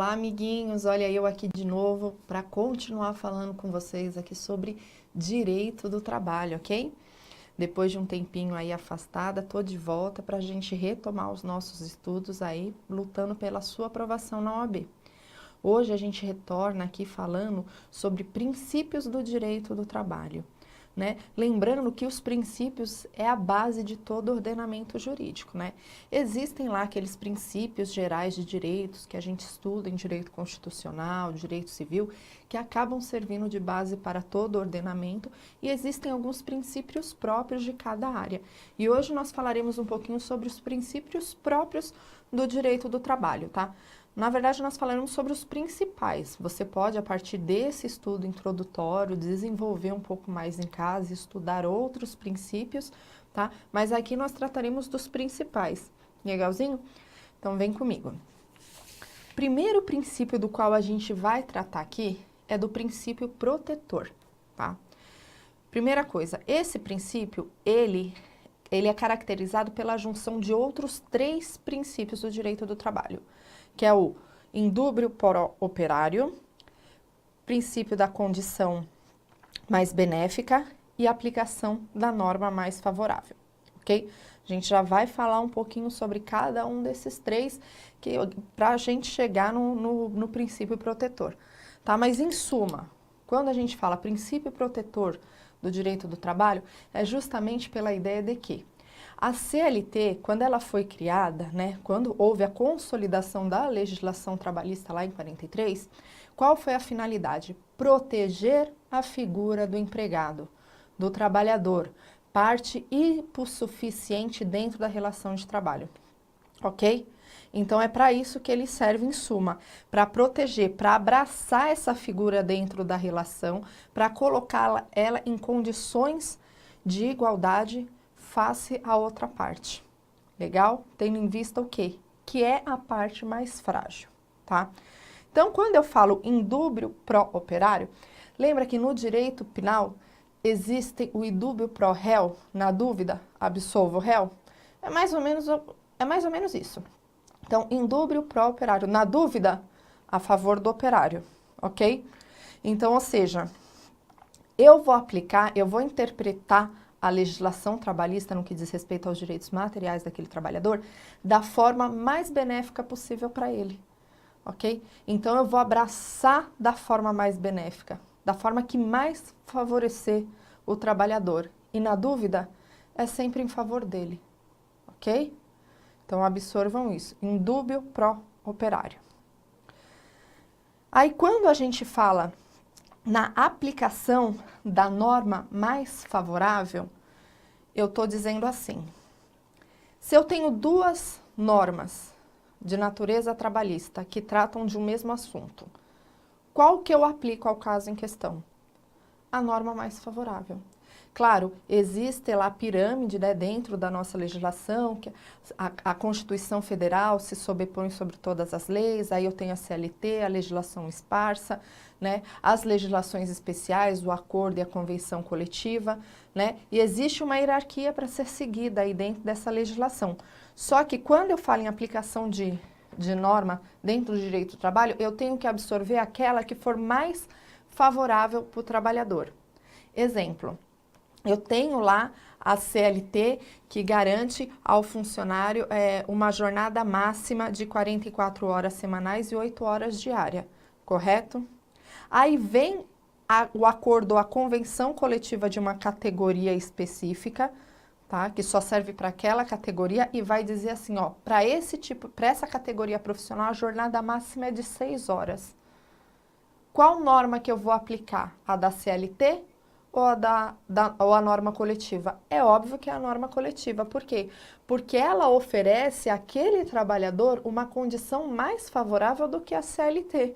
Olá, amiguinhos! Olha eu aqui de novo para continuar falando com vocês aqui sobre direito do trabalho, ok? Depois de um tempinho aí afastada, tô de volta para a gente retomar os nossos estudos aí, lutando pela sua aprovação na OAB. Hoje a gente retorna aqui falando sobre princípios do direito do trabalho, né? Lembrando que os princípios é a base de todo ordenamento jurídico, né? Existem lá aqueles princípios gerais de direitos que a gente estuda em direito constitucional, direito civil, que acabam servindo de base para todo ordenamento, e existem alguns princípios próprios de cada área. E hoje nós falaremos um pouquinho sobre os princípios próprios do direito do trabalho, tá? Na verdade, nós falaremos sobre os principais. Você pode, a partir desse estudo introdutório, desenvolver um pouco mais em casa, estudar outros princípios, tá? Mas aqui nós trataremos dos principais. Legalzinho? Então, vem comigo. Primeiro princípio do qual a gente vai tratar aqui é do princípio protetor, tá? Primeira coisa, esse princípio, ele é caracterizado pela junção de outros 3 princípios do direito do trabalho, que é o indúbio pro operário, princípio da condição mais benéfica e aplicação da norma mais favorável, ok? A gente já vai falar um pouquinho sobre cada um desses 3, para a gente chegar no princípio protetor, tá? Mas em suma, quando a gente fala princípio protetor do direito do trabalho, é justamente pela ideia de que a CLT, quando ela foi criada, né, quando houve a consolidação da legislação trabalhista lá em 43, qual foi a finalidade? Proteger a figura do empregado, do trabalhador, parte hipossuficiente dentro da relação de trabalho, ok? Então é para isso que ele serve em suma, para proteger, para abraçar essa figura dentro da relação, para colocá-la em condições de igualdade face à outra parte, legal? Tendo em vista o quê? Que é a parte mais frágil, tá? Então, quando eu falo indúbio pro operário, lembra que no direito penal existe o indúbio pro réu, na dúvida, absolvo o réu? É mais ou menos isso. Então, indúbio pro operário, na dúvida, a favor do operário, ok? Então, ou seja, eu vou interpretar a legislação trabalhista no que diz respeito aos direitos materiais daquele trabalhador da forma mais benéfica possível para ele, ok? Então, eu vou abraçar da forma mais benéfica, da forma que mais favorecer o trabalhador. E, na dúvida, é sempre em favor dele, ok? Então, absorvam isso. Indúbio pro operário. Aí, quando a gente fala na aplicação da norma mais favorável, eu estou dizendo assim, se eu tenho 2 normas de natureza trabalhista que tratam de um mesmo assunto, qual que eu aplico ao caso em questão? A norma mais favorável. Claro, existe lá a pirâmide, né, dentro da nossa legislação, que a Constituição Federal se sobrepõe sobre todas as leis, aí eu tenho a CLT, a legislação esparsa, né, as legislações especiais, o acordo e a convenção coletiva, né, e existe uma hierarquia para ser seguida aí dentro dessa legislação. Só que quando eu falo em aplicação de norma dentro do direito do trabalho, eu tenho que absorver aquela que for mais favorável para o trabalhador. Exemplo. Eu tenho lá a CLT que garante ao funcionário uma jornada máxima de 44 horas semanais e 8 horas diárias, correto? Aí vem o acordo, a convenção coletiva de uma categoria específica, tá? Que só serve para aquela categoria e vai dizer assim, ó, para essa categoria profissional, a jornada máxima é de 6 horas. Qual norma que eu vou aplicar? A da CLT? Ou a norma coletiva? É óbvio que é a norma coletiva. Por quê? Porque ela oferece àquele trabalhador uma condição mais favorável do que a CLT,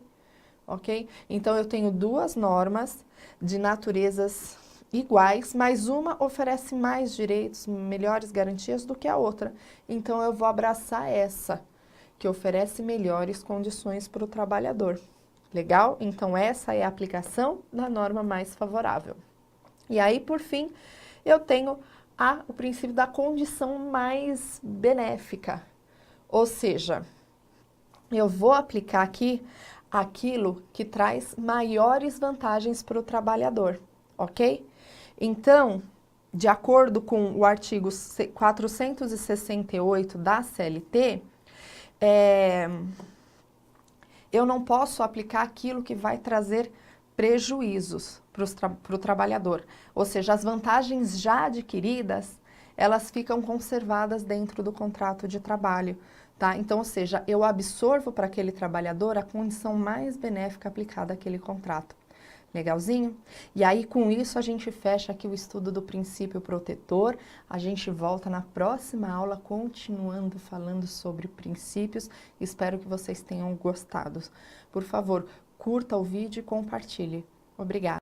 ok? Então, eu tenho 2 normas de naturezas iguais, mas uma oferece mais direitos, melhores garantias do que a outra. Então, eu vou abraçar essa, que oferece melhores condições para o trabalhador. Legal? Então, essa é a aplicação da norma mais favorável. E aí, por fim, eu tenho o princípio da condição mais benéfica. Ou seja, eu vou aplicar aqui aquilo que traz maiores vantagens para o trabalhador, ok? Então, de acordo com o artigo 468 da CLT, eu não posso aplicar aquilo que vai trazer prejuízos para o trabalhador. Ou seja, as vantagens já adquiridas, elas ficam conservadas dentro do contrato de trabalho, tá? Então, ou seja, eu absorvo para aquele trabalhador a condição mais benéfica aplicada àquele contrato. Legalzinho? E aí, com isso, a gente fecha aqui o estudo do princípio protetor. A gente volta na próxima aula, continuando falando sobre princípios. Espero que vocês tenham gostado. Por favor, curta o vídeo e compartilhe. Obrigada.